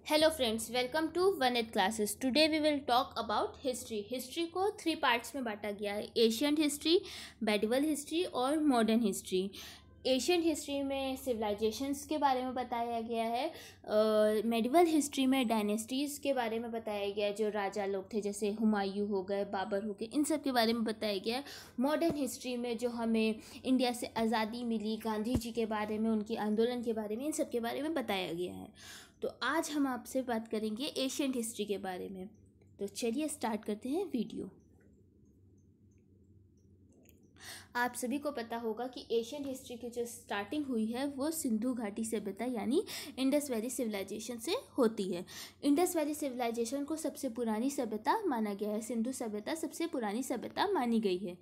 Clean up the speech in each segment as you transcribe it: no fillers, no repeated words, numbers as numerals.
Hello friends, welcome to Vanit classes. Today we will talk about history. History को 3 parts में बांटा गया है: एशियंट हिस्ट्री, मेडिवल हिस्ट्री और मॉडर्न हिस्ट्री। एशियंट हिस्ट्री में सिविलाइजेशंस के बारे में बताया गया है। मेडिवल हिस्ट्री में डायनेस्टीज़ के बारे में बताया गया है, जो राजा लोग थे जैसे हुमायूं हो गए, बाबर हो गए, इन सब के बारे में बताया गया है। मॉडर्न हिस्ट्री में जो हमें इंडिया से आज़ादी मिली, गांधी जी के बारे में, उनके आंदोलन के बारे में, इन सब के बारे में बताया गया है। तो आज हम आपसे बात करेंगे एशियंट हिस्ट्री के बारे में। तो चलिए स्टार्ट करते हैं वीडियो। आप सभी को पता होगा कि एशियंट हिस्ट्री की जो स्टार्टिंग हुई है वो सिंधु घाटी सभ्यता यानी इंडस वैली सिविलाइजेशन से होती है। इंडस वैली सिविलाइजेशन को सबसे पुरानी सभ्यता माना गया है। सिंधु सभ्यता सबसे पुरानी सभ्यता मानी गई है।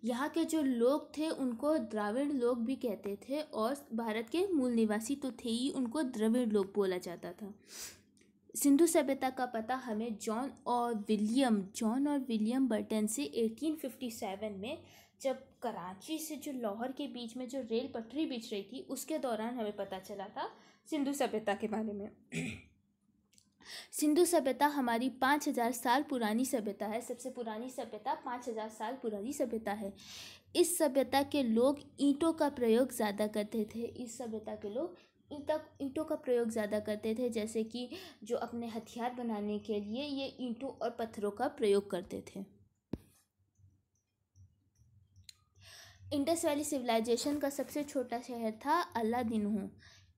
यहाँ के जो लोग थे उनको द्राविड़ लोग भी कहते थे, और भारत के मूल निवासी तो थे ही, उनको द्रविड़ लोग बोला जाता था। सिंधु सभ्यता का पता हमें जॉन और विलियम बर्टन से 1857 में, जब कराची से जो लाहौर के बीच में जो रेल पटरी बिछ रही थी, उसके दौरान हमें पता चला था सिंधु सभ्यता के बारे में। सिंधु सभ्यता हमारी 5000 साल पुरानी सभ्यता है। सबसे पुरानी सभ्यता 5000 साल पुरानी सभ्यता है। इस सभ्यता के लोग ईंटों का प्रयोग ज़्यादा करते थे। इस सभ्यता के लोग ईंटों का प्रयोग ज़्यादा करते थे, जैसे कि जो अपने हथियार बनाने के लिए ये ईंटों और पत्थरों का प्रयोग करते थे। इंडस वैली सिविलाइजेशन का सबसे छोटा शहर था अलादीन्हो।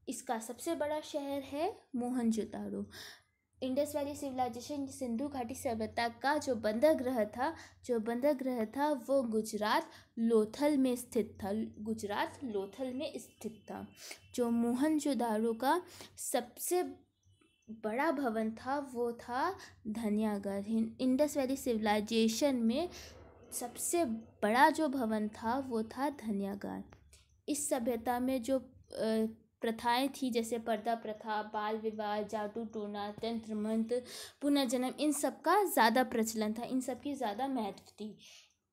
इसका सबसे बड़ा शहर है Mohenjodaro. Indus valley civilisation Sindhu घाटी सभ्यता का जो बंदरगाह था वो गुजरात लोथल में स्थित था। जो मोहनजोदाड़ो का सबसे बड़ा भवन था वो था धन्यागर। इंडस वैली सिविलाइजेशन में सबसे बड़ा जो भवन था वो था धन्यागार। इस सभ्यता में जो प्रथाएं थी, जैसे पर्दा प्रथा, बाल विवाह, जादू टोना, तंत्र मंत्र, पुनर्जन्म, इन सब का ज़्यादा प्रचलन था, इन सब की ज़्यादा महत्व थी।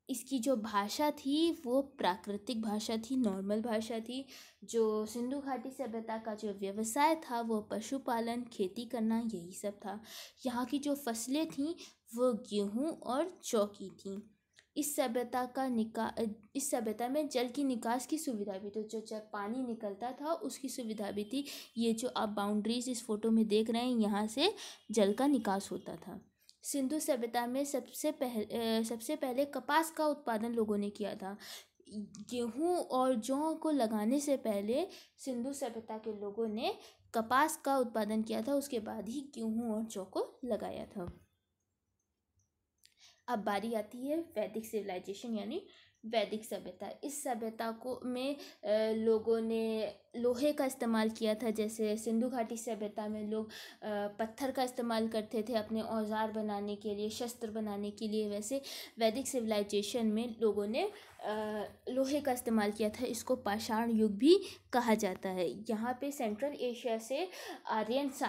इसकी जो भाषा थी वो प्राकृतिक भाषा थी, नॉर्मल भाषा थी। जो सिंधु घाटी सभ्यता का जो व्यवसाय था वो पशुपालन, खेती करना, यही सब था। यहाँ की जो फसलें थीं वो गेहूँ और जौ की थी। इस सभ्यता में जल की निकास की सुविधा भी, तो जो जब पानी निकलता था उसकी सुविधा भी थी। ये जो आप बाउंड्रीज इस फोटो में देख रहे हैं, यहाँ से जल का निकास होता था। सिंधु सभ्यता में सबसे पहले कपास का उत्पादन लोगों ने किया था। गेहूँ और जौ को लगाने से पहले सिंधु सभ्यता के लोगों ने कपास का उत्पादन किया था, उसके बाद ही गेहूँ और जौ को लगाया था। अब बारी आती है वैदिक सिविलाइजेशन यानी वैदिक सभ्यता। इस सभ्यता में लोगों ने लोहे का इस्तेमाल किया था। जैसे सिंधु घाटी सभ्यता में लोग पत्थर का इस्तेमाल करते थे अपने औजार बनाने के लिए, शस्त्र बनाने के लिए, वैसे वैदिक सिविलाइजेशन में लोगों ने लोहे का इस्तेमाल किया था। इसको पाषाण युग भी कहा जाता है। यहाँ पे सेंट्रल एशिया से आर्यन्स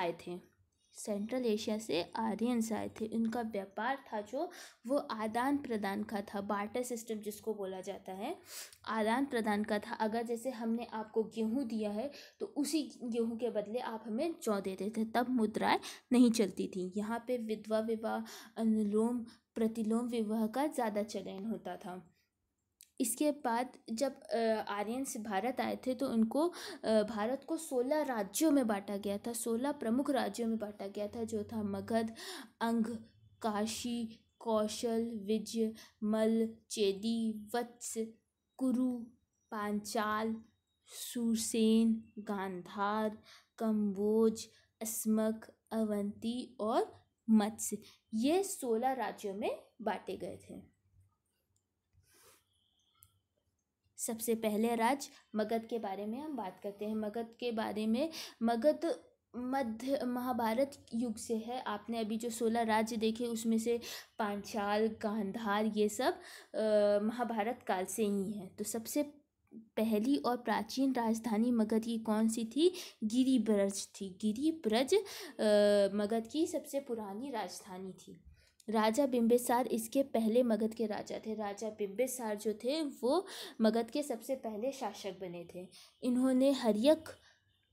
आए थे। उनका व्यापार था जो वो आदान प्रदान का था, बार्टर सिस्टम जिसको बोला जाता है, आदान प्रदान का था। अगर जैसे हमने आपको गेहूँ दिया है तो उसी गेहूँ के बदले आप हमें जौ देते थे, तब मुद्राएं नहीं चलती थी। यहाँ पे विधवा विवाह, अनुलोम प्रतिलोम विवाह का ज़्यादा चलन होता था। इसके बाद जब आर्यन्स भारत आए थे तो उनको भारत को 16 राज्यों में बांटा गया था, 16 प्रमुख राज्यों में बांटा गया था, जो था मगध, अंग, काशी, कौशल, विजय, मल, चेदी, वत्स, कुरु, पांचाल, सुरसेन, गांधार, कंबोज, अस्मक, अवंती और मत्स्य। ये 16 राज्यों में बांटे गए थे। सबसे पहले राज्य मगध के बारे में हम बात करते हैं। मगध मध्य महाभारत युग से है। आपने अभी जो 16 राज्य देखे उसमें से पांचाल, गांधार, ये सब महाभारत काल से ही है। तो सबसे पहली और प्राचीन राजधानी मगध की कौन सी थी? गिरिब्रज थी। गिरिब्रज मगध की सबसे पुरानी राजधानी थी। राजा बिम्बिसार इसके पहले मगध के राजा थे। राजा बिम्बिसार जो थे वो मगध के सबसे पहले शासक बने थे। इन्होंने हर्यक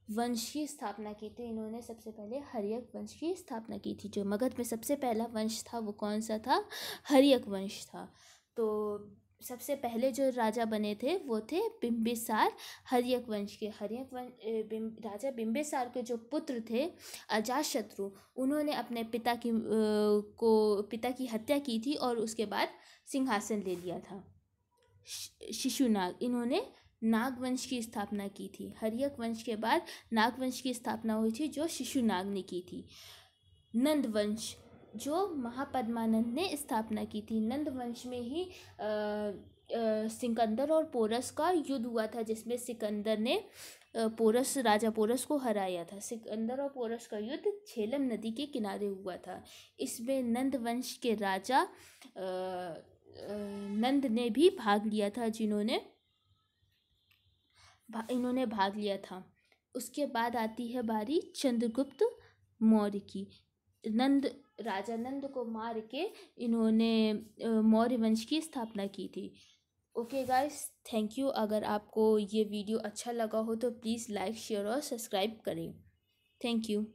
वंश की स्थापना की थी। इन्होंने सबसे पहले हर्यक वंश की स्थापना की थी। जो मगध में सबसे पहला वंश था वो कौन सा था? हर्यक वंश था। तो सबसे पहले जो राजा बने थे वो थे बिंबिसार, हर्यक वंश के। हर्यक वंश राजा बिंबिसार के जो पुत्र थे अजातशत्रु, उन्होंने अपने पिता की हत्या की थी और उसके बाद सिंहासन ले लिया था। शिशुनाग, इन्होंने नाग वंश की स्थापना की थी। हर्यक वंश के बाद नाग वंश की स्थापना हुई थी जो शिशुनाग ने की थी। नंद वंश, जो महापद्मानंद ने स्थापना की थी। नंद वंश में ही सिकंदर और पोरस का युद्ध हुआ था, जिसमें सिकंदर ने राजा पोरस को हराया था। सिकंदर और पोरस का युद्ध झेलम नदी के किनारे हुआ था। इसमें नंद वंश के राजा नंद ने भी भाग लिया था, इन्होंने भाग लिया था। उसके बाद आती है बारी चंद्रगुप्त मौर्य की। राजा नंद को मार के इन्होंने मौर्य वंश की स्थापना की थी। Okay guys, thank you. अगर आपको ये वीडियो अच्छा लगा हो तो प्लीज़ लाइक, शेयर और सब्सक्राइब करें। Thank you.